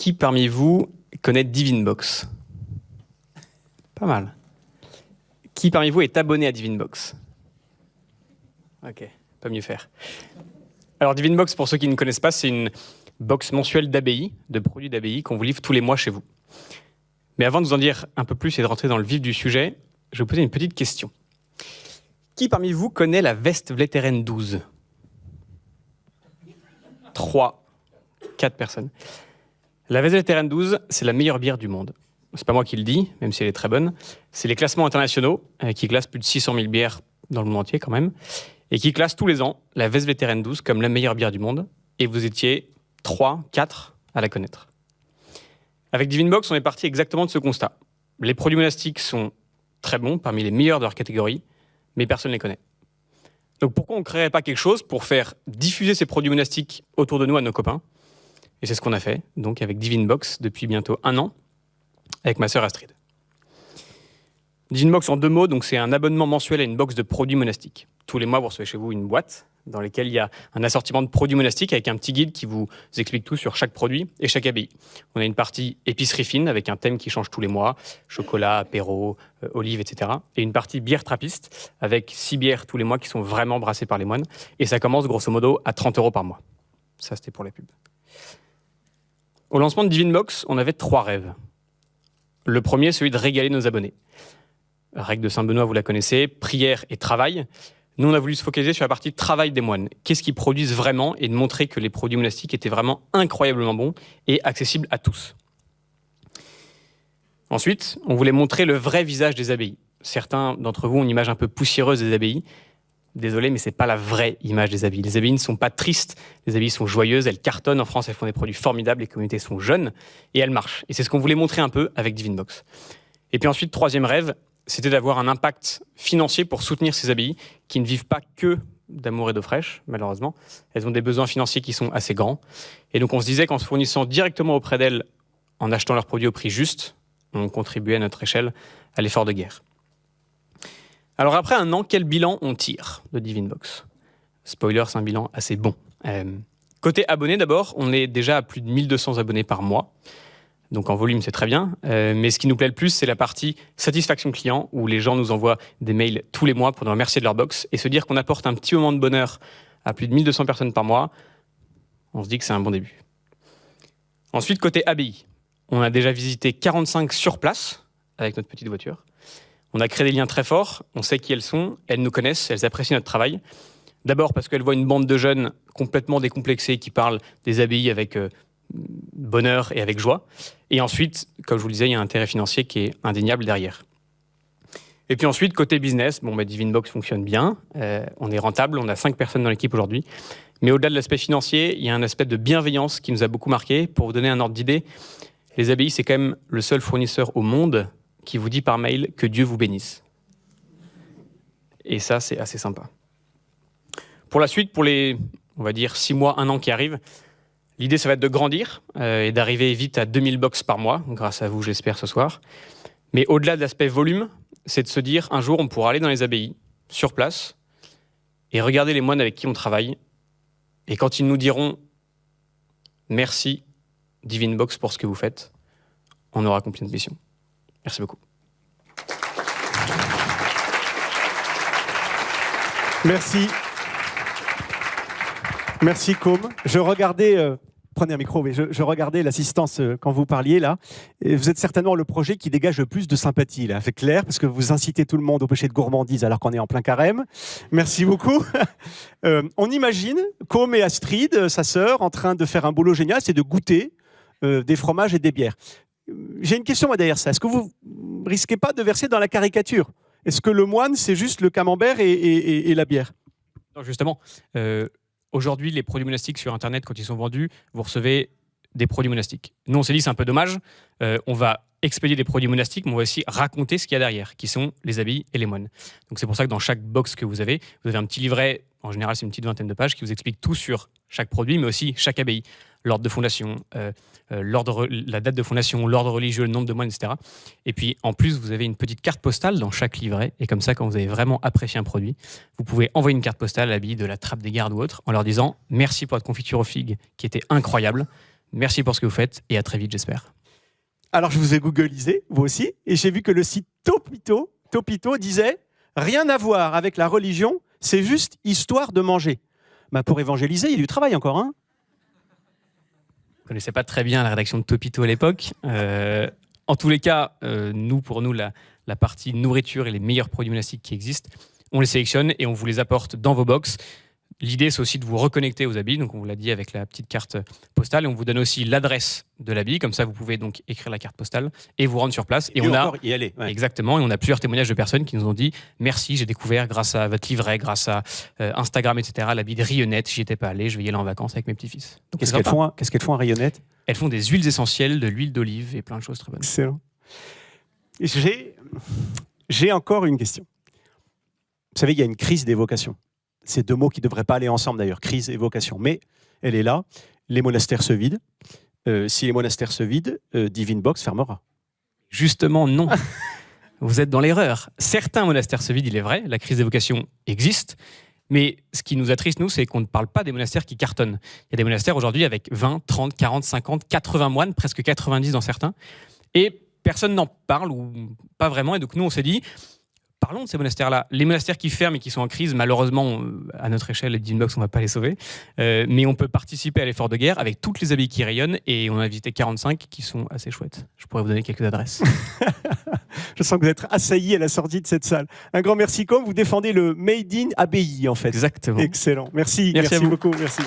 Qui parmi vous connaît Divinbox? Pas mal. Qui parmi vous est abonné à Divinbox? Ok, pas mieux faire. Alors Divinbox, pour ceux qui ne connaissent pas, c'est une box mensuelle d'ABI, de produits d'ABI qu'on vous livre tous les mois chez vous. Mais avant de vous en dire un peu plus et de rentrer dans le vif du sujet, je vais vous poser une petite question. Qui parmi vous connaît la Westvleteren 12? 3, 4 personnes. La Westvleteren 12, c'est la meilleure bière du monde. C'est pas moi qui le dis, même si elle est très bonne. C'est les classements internationaux qui classent plus de 600 000 bières dans le monde entier quand même, et qui classent tous les ans la Westvleteren 12 comme la meilleure bière du monde. Et vous étiez 3, 4 à la connaître. Avec Divinbox, on est parti exactement de ce constat. Les produits monastiques sont très bons, parmi les meilleurs de leur catégorie, mais personne ne les connaît. Donc pourquoi on ne créerait pas quelque chose pour faire diffuser ces produits monastiques autour de nous à nos copains? Et c'est ce qu'on a fait, donc avec Divinbox depuis bientôt 1 an, avec ma sœur Astrid. Divinbox en 2 mots, donc c'est un abonnement mensuel à une box de produits monastiques. Tous les mois, vous recevez chez vous une boîte dans laquelle il y a un assortiment de produits monastiques avec un petit guide qui vous explique tout sur chaque produit et chaque abbaye. On a une partie épicerie fine avec un thème qui change tous les mois, chocolat, apéro, olives, etc. Et une partie bière trappiste avec 6 bières tous les mois qui sont vraiment brassées par les moines. Et ça commence grosso modo à 30 € par mois. Ça, c'était pour la pub. Au lancement de Divinbox, on avait 3 rêves. Le premier, celui de régaler nos abonnés. La règle de Saint-Benoît, vous la connaissez, prière et travail. Nous, on a voulu se focaliser sur la partie travail des moines. Qu'est-ce qu'ils produisent vraiment et de montrer que les produits monastiques étaient vraiment incroyablement bons et accessibles à tous. Ensuite, on voulait montrer le vrai visage des abbayes. Certains d'entre vous ont une image un peu poussiéreuse des abbayes. Désolé, mais ce n'est pas la vraie image des abbayes. Les abbayes ne sont pas tristes, les abbayes sont joyeuses, elles cartonnent. En France, elles font des produits formidables, les communautés sont jeunes et elles marchent. Et c'est ce qu'on voulait montrer un peu avec Divinbox. Et puis ensuite, troisième rêve, c'était d'avoir un impact financier pour soutenir ces abbayes qui ne vivent pas que d'amour et d'eau fraîche, malheureusement. Elles ont des besoins financiers qui sont assez grands. Et donc on se disait qu'en se fournissant directement auprès d'elles, en achetant leurs produits au prix juste, on contribuait à notre échelle à l'effort de guerre. Alors après 1 an, quel bilan on tire de Divinbox? Spoiler, c'est un bilan assez bon. Côté abonnés d'abord, on est déjà à plus de 1200 abonnés par mois. Donc en volume, c'est très bien. Mais ce qui nous plaît le plus, c'est la partie satisfaction client, où les gens nous envoient des mails tous les mois pour nous remercier de leur box et se dire qu'on apporte un petit moment de bonheur à plus de 1200 personnes par mois. On se dit que c'est un bon début. Ensuite, côté abbaye, on a déjà visité 45 sur place avec notre petite voiture. On a créé des liens très forts, on sait qui elles sont, elles nous connaissent, elles apprécient notre travail. D'abord parce qu'elles voient une bande de jeunes complètement décomplexés qui parlent des abbayes avec bonheur et avec joie. Et ensuite, comme je vous le disais, il y a un intérêt financier qui est indéniable derrière. Et puis ensuite, côté business, Divinbox fonctionne bien, on est rentable, on a 5 personnes dans l'équipe aujourd'hui. Mais au-delà de l'aspect financier, il y a un aspect de bienveillance qui nous a beaucoup marqué. Pour vous donner un ordre d'idée, les abbayes, c'est quand même le seul fournisseur au monde qui vous dit par mail que Dieu vous bénisse. Et ça, c'est assez sympa. Pour la suite, pour les, on va dire, 6 mois, 1 an qui arrivent, l'idée, ça va être de grandir et d'arriver vite à 2000 box par mois, grâce à vous, j'espère, ce soir. Mais au-delà de l'aspect volume, c'est de se dire, un jour, on pourra aller dans les abbayes, sur place, et regarder les moines avec qui on travaille. Et quand ils nous diront « Merci, Divinbox, pour ce que vous faites », on aura accompli notre mission. Merci beaucoup. Merci. Merci, Com. Je regardais, prenez un micro, mais je regardais l'assistance quand vous parliez là. Et vous êtes certainement le projet qui dégage le plus de sympathie là. C'est clair, parce que vous incitez tout le monde au péché de gourmandise alors qu'on est en plein carême. Merci beaucoup. On imagine Com et Astrid, sa sœur, en train de faire un boulot génial, c'est de goûter des fromages et des bières. J'ai une question moi derrière ça. Est-ce que vous risquez pas de verser dans la caricature? Est-ce que le moine, c'est juste le camembert et la bière? Non, justement, aujourd'hui, les produits monastiques sur Internet, quand ils sont vendus, vous recevez des produits monastiques. Nous, on s'est dit, c'est un peu dommage. On va expédier des produits monastiques, mais on va aussi raconter ce qu'il y a derrière, qui sont les abbayes et les moines. Donc c'est pour ça que dans chaque box que vous avez un petit livret, en général c'est une petite 20aine de pages, qui vous explique tout sur chaque produit, mais aussi chaque abbaye, l'ordre de fondation, la date de fondation, l'ordre religieux, le nombre de moines, etc. Et puis en plus, vous avez une petite carte postale dans chaque livret, et comme ça, quand vous avez vraiment apprécié un produit, vous pouvez envoyer une carte postale à l'abbaye de la Trappe des Gardes ou autre, en leur disant « Merci pour votre confiture aux figues, qui était incroyable ». Merci pour ce que vous faites et à très vite, j'espère. Alors, je vous ai googlisé, vous aussi, et j'ai vu que le site Topito disait « Rien à voir avec la religion, c'est juste histoire de manger ». Bah, pour évangéliser, il y a du travail encore, hein. Je ne connaissais pas très bien la rédaction de Topito à l'époque. En tous les cas, pour nous, la partie nourriture et les meilleurs produits monastiques qui existent, on les sélectionne et on vous les apporte dans vos box. L'idée, c'est aussi de vous reconnecter aux habits. Donc, on vous l'a dit avec la petite carte postale. Et on vous donne aussi l'adresse de l'habit. Comme ça, vous pouvez donc écrire la carte postale et vous rendre sur place. Et on a y aller. Ouais. Exactement. Et on a plusieurs témoignages de personnes qui nous ont dit merci, j'ai découvert grâce à votre livret, grâce à Instagram, etc. L'habit de Rayonnette. J'y étais pas allé. Je vais y aller en vacances avec mes petits-fils. Qu'est-ce qu'elles font à Rayonnette? Elles font des huiles essentielles, de l'huile d'olive et plein de choses très bonnes. Excellent. J'ai encore une question. Vous savez, il y a une crise des vocations. Ces deux mots qui ne devraient pas aller ensemble d'ailleurs, crise et vocation. Mais elle est là. Les monastères se vident. Si les monastères se vident, Divine Box fermera. Justement, non. Vous êtes dans l'erreur. Certains monastères se vident, il est vrai. La crise des vocations existe. Mais ce qui nous attriste, nous, c'est qu'on ne parle pas des monastères qui cartonnent. Il y a des monastères aujourd'hui avec 20, 30, 40, 50, 80 moines, presque 90 dans certains. Et personne n'en parle, ou pas vraiment. Et donc, nous, on s'est dit, parlons de ces monastères-là. Les monastères qui ferment et qui sont en crise, malheureusement, à notre échelle, les Divine Box, on ne va pas les sauver. Mais on peut participer à l'effort de guerre avec toutes les abbayes qui rayonnent. Et on a visité 45 qui sont assez chouettes. Je pourrais vous donner quelques adresses. Je sens que vous êtes assailli à la sortie de cette salle. Un grand merci, comme vous défendez le Made in Abbaye, en fait. Exactement. Excellent. Merci beaucoup. Merci.